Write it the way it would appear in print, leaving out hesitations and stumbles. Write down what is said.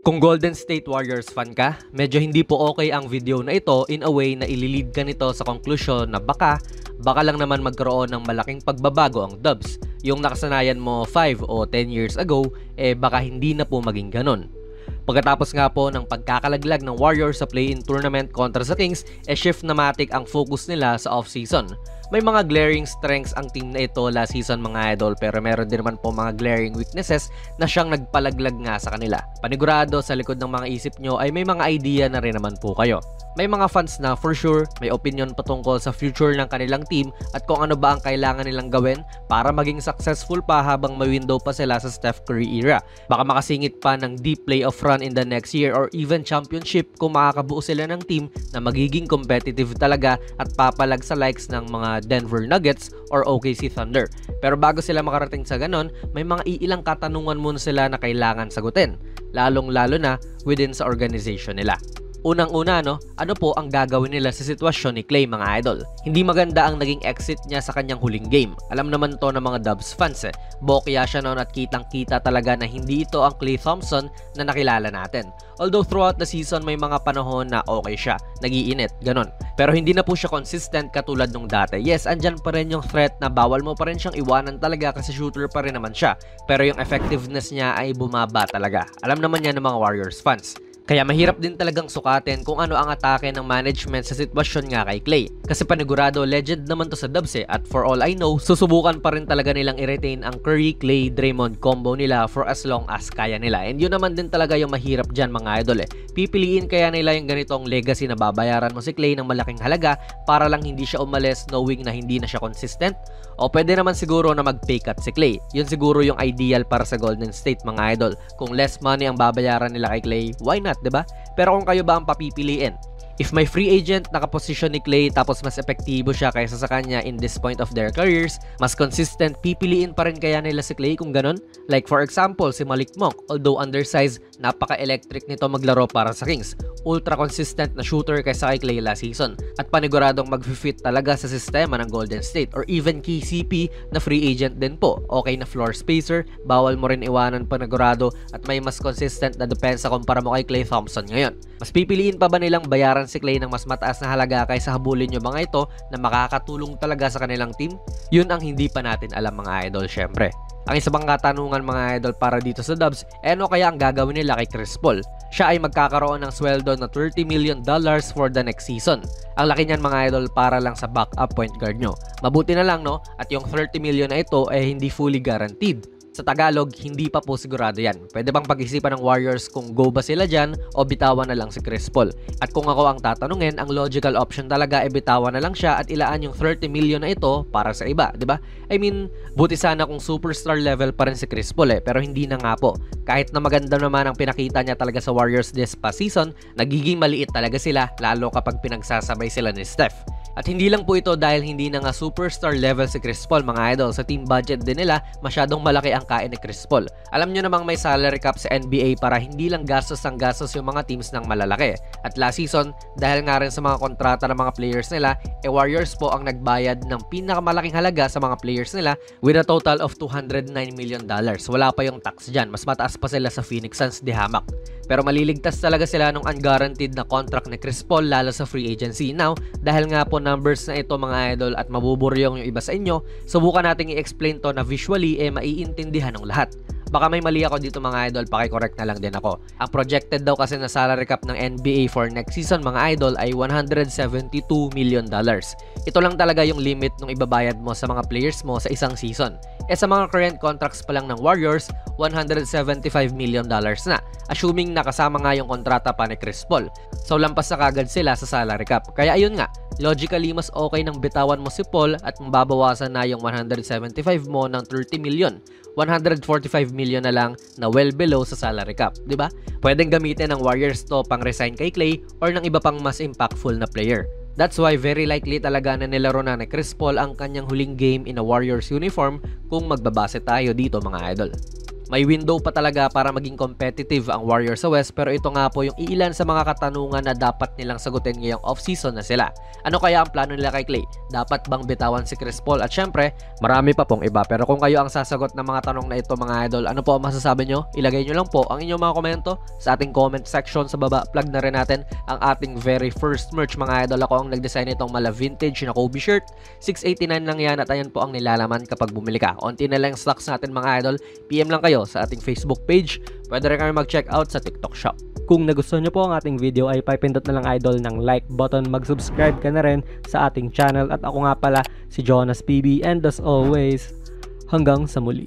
Kung Golden State Warriors fan ka, medyo hindi po okay ang video na ito in a way na ililid ka nito sa konklusyon na baka lang naman magkaroon ng malaking pagbabago ang Dubs. Yung nakasanayan mo 5 o 10 years ago, baka hindi na po maging ganon. Pagkatapos nga po ng pagkakalaglag ng Warriors sa play-in tournament kontra sa Kings, shift-matic ang focus nila sa off-season. May mga glaring strengths ang team na ito last season mga idol, pero meron din naman po mga glaring weaknesses na siyang nagpalaglag nga sa kanila. Panigurado sa likod ng mga isip nyo ay may mga idea na rin naman po kayo. May mga fans na for sure may opinion patungkol sa future ng kanilang team at kung ano ba ang kailangan nilang gawin para maging successful pa habang may window pa sila sa Steph Curry era. Baka makasingit pa ng deep playoff run in the next year or even championship kung makakabuo sila ng team na magiging competitive talaga at papalag sa likes ng mga Denver Nuggets or OKC Thunder. Pero bago sila makarating sa ganon, may mga iilang katanungan muna sila na kailangan sagutin, lalong-lalo na within sa organization nila. Unang-una, ano po ang gagawin nila sa sitwasyon ni Klay mga idol? Hindi maganda ang naging exit niya sa kanyang huling game. Alam naman to ng mga Dubs fans Bokya siya noon at kitang-kita talaga na hindi ito ang Klay Thompson na nakilala natin. Although throughout the season may mga panahon na okay siya, nagiinit, ganon. Pero hindi na po siya consistent katulad nung dati. Yes, andyan pa rin yung threat na bawal mo pa rin siyang iwanan talaga kasi shooter pa rin naman siya. Pero yung effectiveness niya ay bumaba talaga. Alam naman yan ng mga Warriors fans. Kaya mahirap din talagang sukatin kung ano ang atake ng management sa sitwasyon nga kay Klay. Kasi panigurado legend naman to sa Dubs at for all I know, susubukan pa rin talaga nilang i-retain ang Curry, Klay, Draymond combo nila for as long as kaya nila. And yun naman din talaga yung mahirap dyan mga idol Pipiliin kaya nila yung ganitong legacy na babayaran mo si Klay ng malaking halaga para lang hindi siya umalis knowing na hindi na siya consistent? O pwede naman siguro na mag-pay cut si Klay. Yun siguro yung ideal para sa Golden State mga idol. Kung less money ang babayaran nila kay Klay, why not? Diba? Pero kung kayo ba ang papipiliin? If may free agent nakaposisyon ni Klay tapos mas epektibo siya kaysa sa kanya in this point of their careers, mas consistent, pipiliin pa rin kaya nila si Klay kung ganun? Like for example, si Malik Monk, although undersized, napaka-electric nito maglaro para sa Kings. Ultra consistent na shooter kaysa kay Klay last season. At paniguradong mag-fit talaga sa sistema ng Golden State or even KCP na free agent din po. Okay na floor spacer, bawal mo rin iwanan panigurado at may mas consistent na depensa kumpara mo kay Klay Thompson ngayon. Mas pipiliin pa ba nilang bayaran si Klay ng mas mataas na halaga kaysa habulin yung mga ito na makakatulong talaga sa kanilang team? Yun ang hindi pa natin alam mga idol syempre. Ang isa pang katanungan mga idol para dito sa Dubs, ano kaya ang gagawin nila kay Chris Paul? Siya ay magkakaroon ng sweldo na $30 million for the next season. Ang laki niyan mga idol para lang sa backup point guard nyo. Mabuti na lang at yung 30 million na ito ay hindi fully guaranteed. Sa Tagalog, hindi pa po sigurado yan. Pwede bang pag-isipan ng Warriors kung go ba sila dyan o bitawan na lang si Chris Paul? At kung ako ang tatanungin, ang logical option talaga ay bitawan na lang siya at ilaan yung 30 million na ito para sa iba, di ba? I mean, buti sana kung superstar level pa rin si Chris Paul pero hindi na nga po. Kahit na maganda naman ang pinakita niya talaga sa Warriors this past season, nagiging maliit talaga sila lalo kapag pinagsasabay sila ni Steph. At hindi lang po ito dahil hindi na nga superstar level si Chris Paul mga idol. Sa team budget din nila, masyadong malaki ang kain ni Chris Paul. Alam nyo namang may salary cap sa NBA para hindi lang gastos ang gastos yung mga teams ng malalaki. At last season, dahil nga rin sa mga kontrata ng mga players nila, Warriors po ang nagbayad ng pinakamalaking halaga sa mga players nila with a total of $209 million. Wala pa yung tax dyan. Mas mataas pa sila sa Phoenix Suns di hamak. Pero maliligtas talaga sila nung unguaranteed na contract ni Chris Paul lalo sa free agency. Now, dahil nga po numbers na ito mga idol at mabuburyong yung iba sa inyo, subukan nating i-explain to na visually maiintindihan ng lahat. Baka may mali ako dito mga idol, paki-correct na lang din ako. Ang projected daw kasi na salary cap ng NBA for next season mga idol ay $172 million. Ito lang talaga yung limit ng ibabayad mo sa mga players mo sa isang season. Sa mga current contracts pa lang ng Warriors, $175 million na, assuming nakasama nga yung kontrata pa ni Chris Paul. So lampas na kagad sila sa salary cap. Kaya ayun nga, logically mas okay nang bitawan mo si Paul at mababawasan na yung 175 mo ng 30 million. 145 million na lang na well below sa salary cap, di ba? Pwedeng gamitin ng Warriors to pang resign kay Klay or ng iba pang mas impactful na player. That's why very likely talaga na nilaro na ni Chris Paul ang kanyang huling game in a Warriors uniform kung magbabase tayo dito mga idol. May window pa talaga para maging competitive ang Warriors sa West, pero ito nga po yung ilan sa mga katanungan na dapat nilang sagutin ngayong off-season na sila. Ano kaya ang plano nila kay Klay? Dapat bang bitawan si Chris Paul? At syempre, marami pa pong iba. Pero kung kayo ang sasagot ng mga tanong na ito mga idol, ano po ang masasabi nyo? Ilagay nyo lang po ang inyong mga komento sa ating comment section sa baba. Plug na rin natin ang ating very first merch mga idol. Ako ang nag-design itong mala vintage na Kobe shirt. 689 lang yan at ayan po ang nilalaman kapag bumili ka. Onti na lang stocks natin mga idol. PM lang kayo sa ating Facebook page. Pwede rin kayo mag-check out sa TikTok shop. Kung nagustuhan nyo po ang ating video ay pipindot na lang idol ng like button, mag-subscribe ka na rin sa ating channel at ako nga pala si Jonas PB and as always, hanggang sa muli.